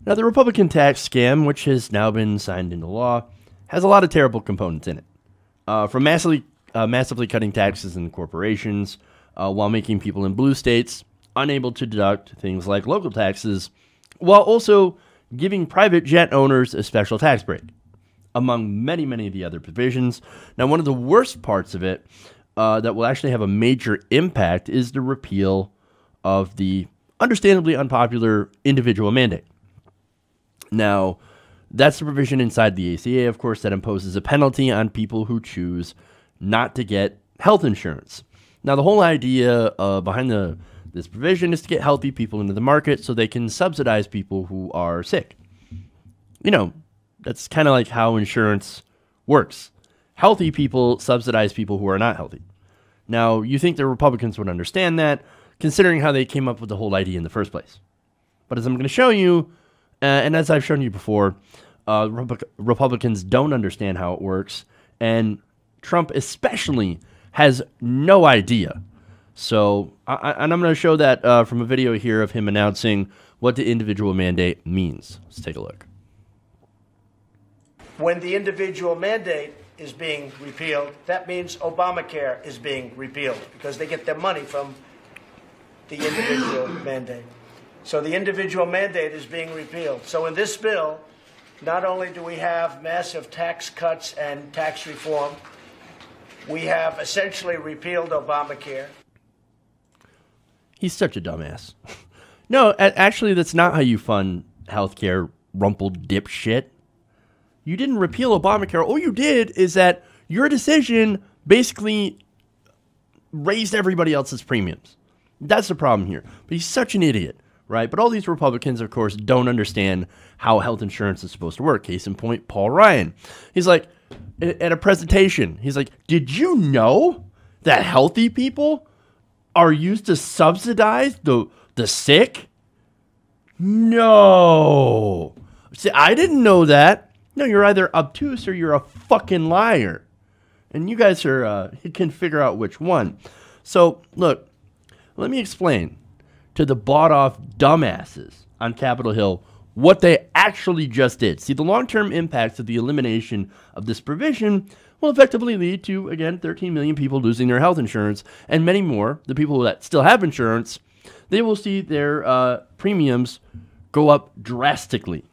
Now, the Republican tax scam, which has now been signed into law, has a lot of terrible components in it. From massively cutting taxes in corporations while making people in blue states unable to deduct things like local taxes, while also giving private jet owners a special tax break, among many, many of the other provisions. Now, one of the worst parts of it that will actually have a major impact is the repeal of the understandably unpopular individual mandate. Now, that's the provision inside the ACA, of course, that imposes a penalty on people who choose not to get health insurance. Now, the whole idea behind this provision is to get healthy people into the market so they can subsidize people who are sick. You know, that's kind of like how insurance works. Healthy people subsidize people who are not healthy. Now, you think the Republicans would understand that, considering how they came up with the whole idea in the first place. But as I'm going to show you, and as I've shown you before, Republicans don't understand how it works, and Trump especially has no idea. So, and I'm going to show that from a video here of him announcing what the individual mandate means. Let's take a look. When the individual mandate is being repealed, that means Obamacare is being repealed because they get their money from the individual mandate. So the individual mandate is being repealed. So in this bill, not only do we have massive tax cuts and tax reform, we have essentially repealed Obamacare. He's such a dumbass. No, actually, that's not how you fund healthcare, rumpled dipshit. You didn't repeal Obamacare. All you did is that your decision basically raised everybody else's premiums. That's the problem here. But he's such an idiot, right? But all these Republicans, of course, don't understand how health insurance is supposed to work. Case in point, Paul Ryan. He's like, at a presentation, he's like, did you know that healthy people are used to subsidize the sick? No. See, I didn't know that. No, you're either obtuse or you're a fucking liar. And you guys are, you can figure out which one. So, look, let me explain to the bought-off dumbasses on Capitol Hill what they actually just did. See, the long-term impacts of the elimination of this provision will effectively lead to, again, 13 million people losing their health insurance, and many more, the people that still have insurance, they will see their premiums go up drastically.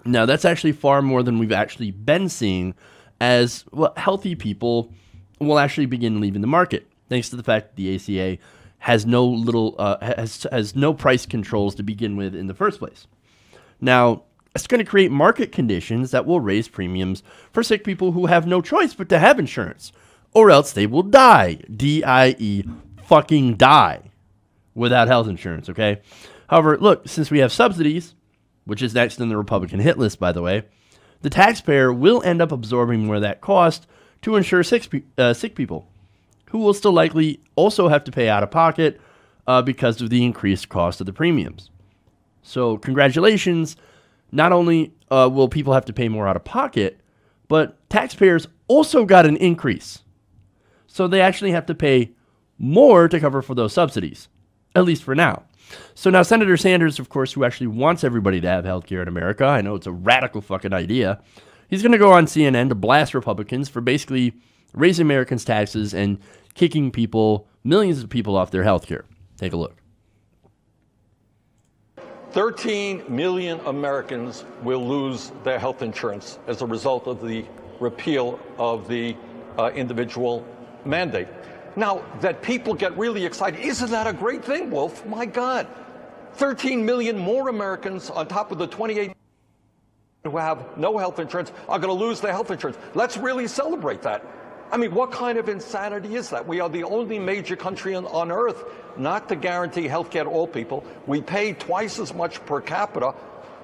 Now, that's actually far more than we've actually been seeing, as well, healthy people will actually begin leaving the market, thanks to the fact that the ACA has has no price controls to begin with in the first place. Now, it's going to create market conditions that will raise premiums for sick people who have no choice but to have insurance, or else they will die. D-I-E, fucking die, without health insurance, okay? However, look, since we have subsidies, which is next on the Republican hit list, by the way, the taxpayer will end up absorbing more of that cost to insure sick people, who will still likely also have to pay out of pocket because of the increased cost of the premiums. So congratulations, not only will people have to pay more out of pocket, but taxpayers also got an increase. So they actually have to pay more to cover for those subsidies, at least for now. So now Senator Sanders, of course, who actually wants everybody to have health care in America, I know it's a radical fucking idea, he's going to go on CNN to blast Republicans for basically raising Americans' taxes and kicking people, millions of people, off their health care. Take a look. 13 million Americans will lose their health insurance as a result of the repeal of the individual mandate. Now, that people get really excited, isn't that a great thing, Wolf? My God. 13 million more Americans on top of the 28 who have no health insurance are going to lose their health insurance. Let's really celebrate that. I mean, what kind of insanity is that? We are the only major country on earth not to guarantee health care to all people. We pay twice as much per capita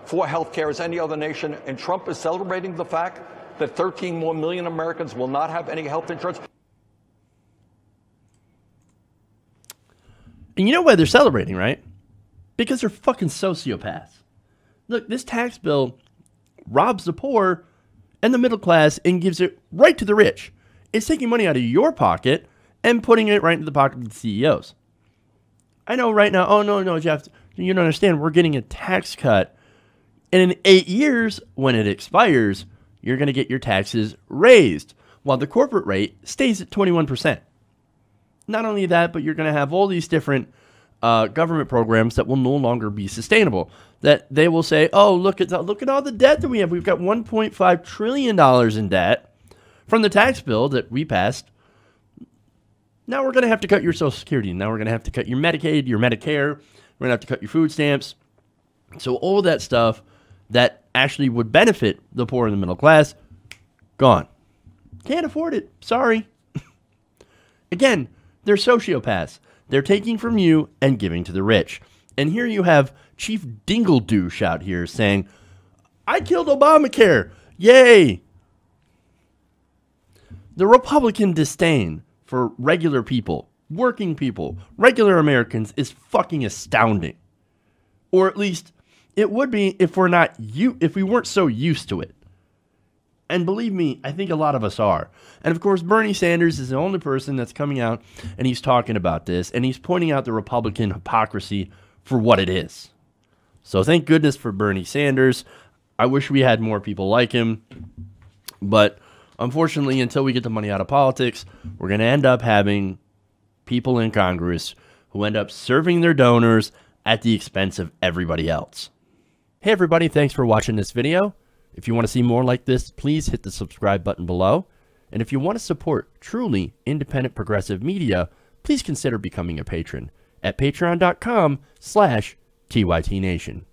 for health care as any other nation, and Trump is celebrating the fact that 13 more million Americans will not have any health insurance. And you know why they're celebrating, right? Because they're fucking sociopaths. Look, this tax bill robs the poor and the middle class and gives it right to the rich. It's taking money out of your pocket and putting it right into the pocket of the CEOs. I know right now, oh, no, Jeff, you don't understand. We're getting a tax cut. And in 8 years, when it expires, you're going to get your taxes raised, while the corporate rate stays at 21%. Not only that, but you're going to have all these different government programs that will no longer be sustainable. That they will say, oh, look at all the debt that we have. We've got $1.5 trillion in debt from the tax bill that we passed. Now we're going to have to cut your Social Security. Now we're going to have to cut your Medicaid, your Medicare. We're going to have to cut your food stamps. So all that stuff that actually would benefit the poor and the middle class, gone. Can't afford it. Sorry. Again, they're sociopaths. They're taking from you and giving to the rich. And here you have Chief Dingledouche out here saying, I killed Obamacare. Yay. The Republican disdain for regular people, working people, regular Americans is fucking astounding. Or at least it would be if we weren't so used to it. And believe me, I think a lot of us are. And of course, Bernie Sanders is the only person that's coming out and he's talking about this and he's pointing out the Republican hypocrisy for what it is. So thank goodness for Bernie Sanders. I wish we had more people like him. But unfortunately, until we get the money out of politics, we're going to end up having people in Congress who end up serving their donors at the expense of everybody else. Hey everybody, thanks for watching this video. If you want to see more like this, please hit the subscribe button below. And if you want to support truly independent progressive media, please consider becoming a patron at patreon.com/TYTNation.